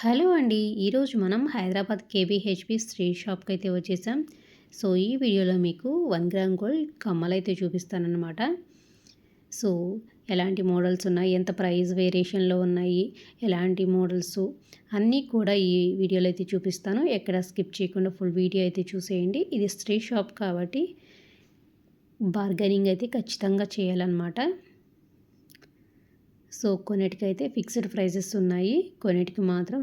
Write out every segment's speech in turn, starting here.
Hello అండి. ఈరోజు మనం హైదరాబాద్ కేబీహెచ్‌పీ స్ట్రీట్ షాప్‌కి అయితే వచ్చేసాం. సో, ఈ వీడియోలో మీకు 1 గ్రామ్ గోల్డ్ కమ్మలైతే చూపిస్తానన్నమాట. సో, ఎలాంటి మోడల్స్ ఉన్నాయి, ఎంత ప్రైస్ వేరియేషన్‌లో ఉన్నాయి, ఎలాంటి మోడల్సు అన్నీ కూడా ఈ వీడియోలో అయితే చూపిస్తాను. ఎక్కడ స్కిప్ చేయకుండా ఫుల్ వీడియో అయితే చూసేయండి. ఇది స్ట్రీట్ షాప్ కాబట్టి బార్గెనింగ్ అయితే ఖచ్చితంగా చేయాలన్నమాట. సో, కొన్నిటికైతే ఫిక్స్డ్ ప్రైజెస్ ఉన్నాయి. కొన్నిటికి మాత్రం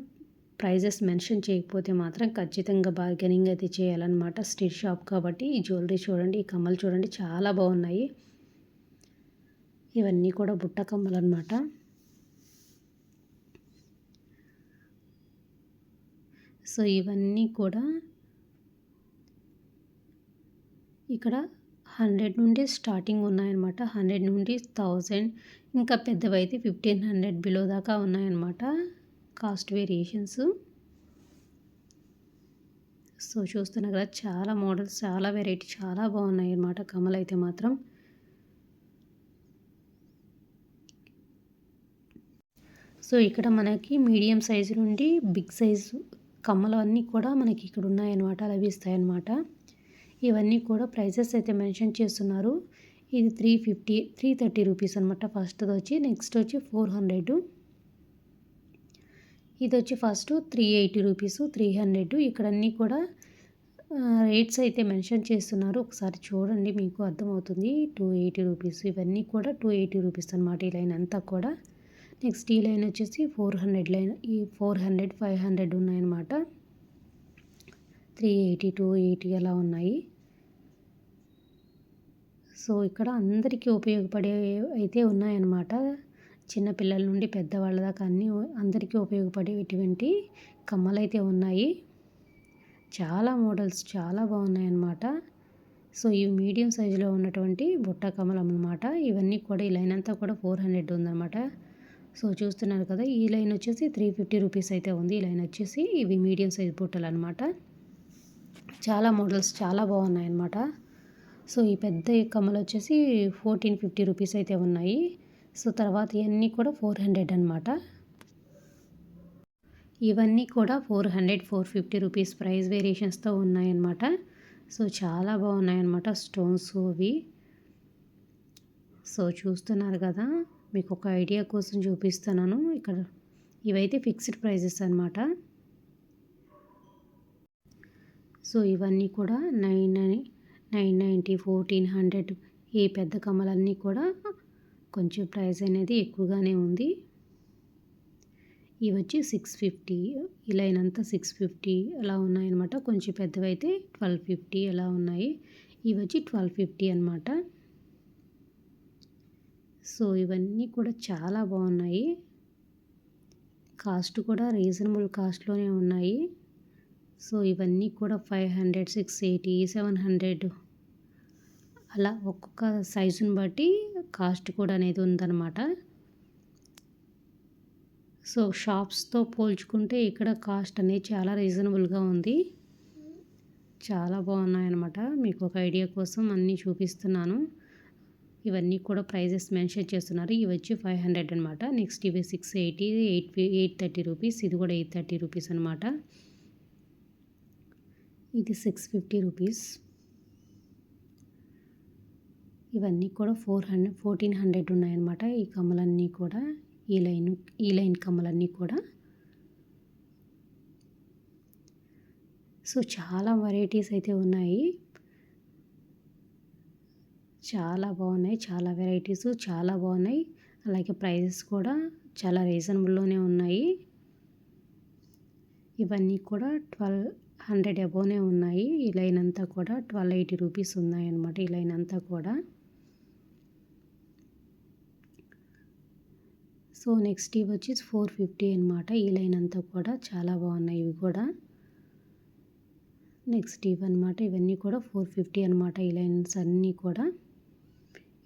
ప్రైజెస్ మెన్షన్ చేయకపోతే మాత్రం ఖచ్చితంగా బార్గెనింగ్ అయితే చేయాలన్నమాట. స్ట్రీట్ షాప్ కాబట్టి ఈ జ్యువెలరీ చూడండి, ఈ కమ్మలు చూడండి చాలా బాగున్నాయి. ఇవన్నీ కూడా బుట్ట కమ్మలు అన్నమాట. సో, ఇవన్నీ కూడా ఇక్కడ 100 నుండి స్టార్టింగ్ ఉన్నాయన్నమాట. 100 నుండి 1000 ఇంకా పెద్దవైతే 1500 బిలో దాకా ఉన్నాయన్నమాట కాస్ట్ వేరియేషన్స్. సో, చూస్తున్నారు కదా చాలా మోడల్స్, చాలా వెరైటీ, చాలా బాగున్నాయి అన్నమాట కమ్మలు అయితే మాత్రం. సో, ఇక్కడ మనకి మీడియం సైజు నుండి బిగ్ సైజు కమ్మలు అన్నీ కూడా మనకి ఇక్కడ ఉన్నాయన్నమాట, లభిస్తాయన్నమాట. ఇవన్నీ కూడా ప్రైజెస్ అయితే మెన్షన్ చేస్తున్నారు. ఇది 350, 330 రూపీస్ అనమాట. ఫస్ట్‌ది వచ్చి, నెక్స్ట్ వచ్చి 400, ఇది వచ్చి ఫస్ట్ 380 రూపీస్, 300. ఇక్కడ అన్నీ కూడా రేట్స్ అయితే మెన్షన్ చేస్తున్నారు. ఒకసారి చూడండి మీకు అర్థమవుతుంది. 280 రూపీస్, ఇవన్నీ కూడా 280 రూపీస్ అనమాట. ఈ లైన్ అంతా కూడా. నెక్స్ట్ ఈ లైన్ వచ్చేసి 400 లైన్, ఈ 400, 500 ఉన్నాయన్నమాట. 380, 280 అలా ఉన్నాయి. సో, ఇక్కడ అందరికీ ఉపయోగపడే అయితే ఉన్నాయన్నమాట. చిన్నపిల్లల నుండి పెద్దవాళ్ళ దాకా అన్నీ అందరికీ ఉపయోగపడేటువంటి కమ్మలైతే ఉన్నాయి. చాలా మోడల్స్ చాలా బాగున్నాయన్నమాట. సో, ఇవి మీడియం సైజులో ఉన్నటువంటి బుట్ట కమ్మలం అన్నమాట. ఇవన్నీ కూడా ఈ లైన్ అంతా కూడా 400 ఉందన్నమాట. సో, చూస్తున్నారు కదా, ఈ లైన్ వచ్చేసి 350 రూపీస్ అయితే ఉంది. ఈ లైన్ వచ్చేసి ఇవి మీడియం సైజ్ బుట్టలు అనమాట. చాలా మోడల్స్ చాలా బాగున్నాయన్నమాట. సో, ఈ పెద్ద కమ్మలు వచ్చేసి 1450 రూపీస్ అయితే ఉన్నాయి. సో, తర్వాత ఇవన్నీ కూడా 400 అనమాట. ఇవన్నీ కూడా 400, 450 రూపీస్ ప్రైస్ వేరియేషన్స్తో ఉన్నాయన్నమాట. సో, చాలా బాగున్నాయన్నమాట స్టోన్స్ అవి. సో, చూస్తున్నారు కదా, మీకు ఒక ఐడియా కోసం చూపిస్తున్నాను. ఇక్కడ ఇవైతే ఫిక్స్డ్ ప్రైజెస్ అనమాట. సో, ఇవన్నీ కూడా 990, 1400. ఈ పెద్ద కమ్మలన్నీ కూడా కొంచెం ప్రైస్ అనేది ఎక్కువగానే ఉంది. ఇవి వచ్చి 650, ఈ లైన్ అంతా 650 అలా ఉన్నాయన్నమాట. కొంచెం పెద్దవైతే 1250 అలా ఉన్నాయి. ఇవి వచ్చి 1250 అనమాట. సో, ఇవన్నీ కూడా చాలా బాగున్నాయి. కాస్ట్ కూడా రీజనబుల్ కాస్ట్లోనే ఉన్నాయి. సో, ఇవన్నీ కూడా 500, 680, 700 అలా ఒక్కొక్క సైజుని బట్టి కాస్ట్ కూడా అనేది ఉందన్నమాట. సో, షాప్స్తో పోల్చుకుంటే ఇక్కడ కాస్ట్ అనేది చాలా రీజనబుల్గా ఉంది. చాలా బాగున్నాయన్నమాట. మీకు ఒక ఐడియా కోసం అన్నీ చూపిస్తున్నాను. ఇవన్నీ కూడా ప్రైజెస్ మెన్షన్ చేస్తున్నారు. ఇవి వచ్చి 500 అనమాట. నెక్స్ట్ ఇవి 680, 830 రూపీస్. ఇది కూడా 830 రూపీస్ అనమాట. ఇది 650 రూపీస్. ఇవన్నీ కూడా 1400 ఉన్నాయన్నమాట. ఈ కమ్మలన్నీ కూడా ఈ లైన్ కమ్మలన్నీ కూడా. సో, చాలా వెరైటీస్ అయితే ఉన్నాయి. చాలా బాగున్నాయి. చాలా వెరైటీస్ చాలా బాగున్నాయి. అలాగే ప్రైజెస్ కూడా చాలా రీజనబుల్లోనే ఉన్నాయి. ఇవన్నీ కూడా 1200 అబోవ్నే ఉన్నాయి. ఈ లైన్ అంతా కూడా 1280 రూపీస్ ఉన్నాయన్నమాట. ఈ లైన్ అంతా కూడా. సో, నెక్స్ట్ ఇవి వచ్చి 450 అనమాట. ఈ లైన్ అంతా కూడా చాలా బాగున్నాయి ఇవి కూడా. నెక్స్ట్ ఇవన్నమాట. ఇవన్నీ కూడా 450 అనమాట. ఈ లైన్స్ అన్నీ కూడా.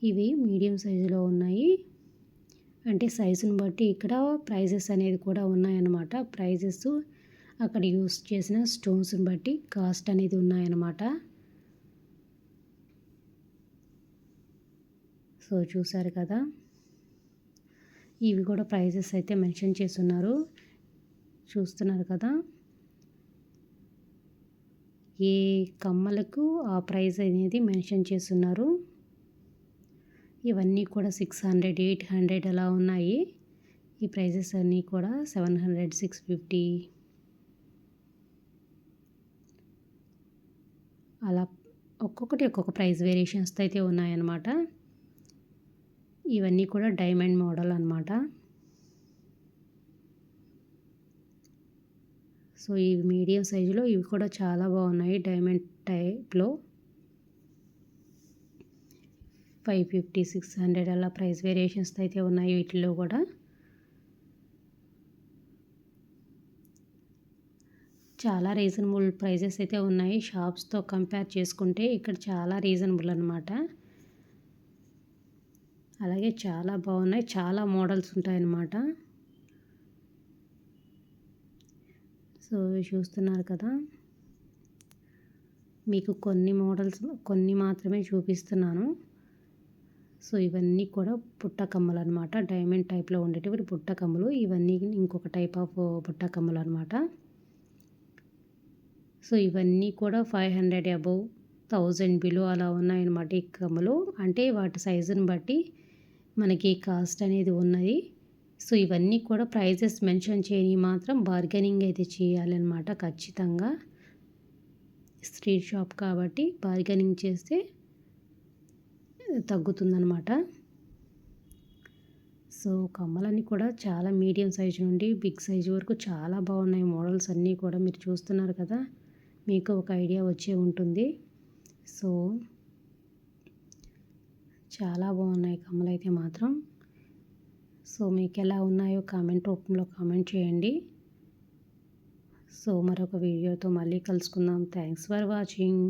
ఇవి మీడియం సైజులో ఉన్నాయి. అంటే సైజుని బట్టి ఇక్కడ ప్రైజెస్ అనేది కూడా ఉన్నాయన్నమాట. ప్రైజెస్ అక్కడ యూస్ చేసిన స్టోన్స్ని బట్టి కాస్ట్ అనేది ఉన్నాయన్నమాట. సో, చూసారు కదా, ఇవి కూడా ప్రైజెస్ అయితే మెన్షన్ చేస్తున్నారు. చూస్తున్నారు కదా, ఏ కమ్మలకు ఆ ప్రైస్ అనేది మెన్షన్ చేస్తున్నారు. ఇవన్నీ కూడా 600, 800 అలా ఉన్నాయి. ఈ ప్రైజెస్ అన్నీ కూడా 700, 650 అలా ఒక్కొక్కటి ఒక్కొక్క ప్రైస్ వేరియేషన్స్తో అయితే ఉన్నాయన్నమాట. ఇవన్నీ కూడా డైమండ్ మోడల్ అన్నమాట. సో ఈ మీడియం సైజులో ఇవి కూడా చాలా బాగున్నాయి. డైమండ్ టైప్లో 550, 600 అలా ప్రైస్ వేరియేషన్స్తో అయితే ఉన్నాయి వీటిల్లో కూడా. చాలా రీజనబుల్ ప్రైజెస్ అయితే ఉన్నాయి. షాప్స్తో కంపేర్ చేసుకుంటే ఇక్కడ చాలా రీజనబుల్ అనమాట. అలాగే చాలా బాగున్నాయి. చాలా మోడల్స్ ఉంటాయన్నమాట. సో చూస్తున్నారు కదా, మీకు కొన్ని మోడల్స్ కొన్ని మాత్రమే చూపిస్తున్నాను. సో ఇవన్నీ కూడా పుట్ట కమ్మలు అనమాట. డైమండ్ టైప్లో ఉండేటివి పుట్ట కమ్మలు. ఇవన్నీ ఇంకొక టైప్ ఆఫ్ పుట్ట కమ్మలు అనమాట. సో ఇవన్నీ కూడా 500 అబోవ్, 1000 బిలో అలా ఉన్నాయన్నమాట ఈ కమ్మలు. అంటే వాటి సైజుని బట్టి మనకి కాస్ట్ అనేది ఉన్నది. సో ఇవన్నీ కూడా ప్రైజెస్ మెన్షన్ చేయని మాత్రం బార్గెనింగ్ అయితే చేయాలన్నమాట ఖచ్చితంగా. స్ట్రీట్ షాప్ కాబట్టి బార్గెనింగ్ చేస్తే తగ్గుతుందన్నమాట. సో కమ్మలన్నీ కూడా చాలా మీడియం సైజు నుండి బిగ్ సైజు వరకు చాలా బాగున్నాయి. మోడల్స్ అన్నీ కూడా మీరు చూస్తున్నారు కదా, మీకు ఒక ఐడియా వచ్చే ఉంటుంది. సో చాలా బాగున్నాయి కమ్మలు అయితే మాత్రం. సో మీకు ఎలా ఉన్నాయో కామెంట్ రూపంలో కామెంట్ చేయండి. సో మరొక వీడియోతో మళ్ళీ కలుసుకుందాం. Thanks for watching.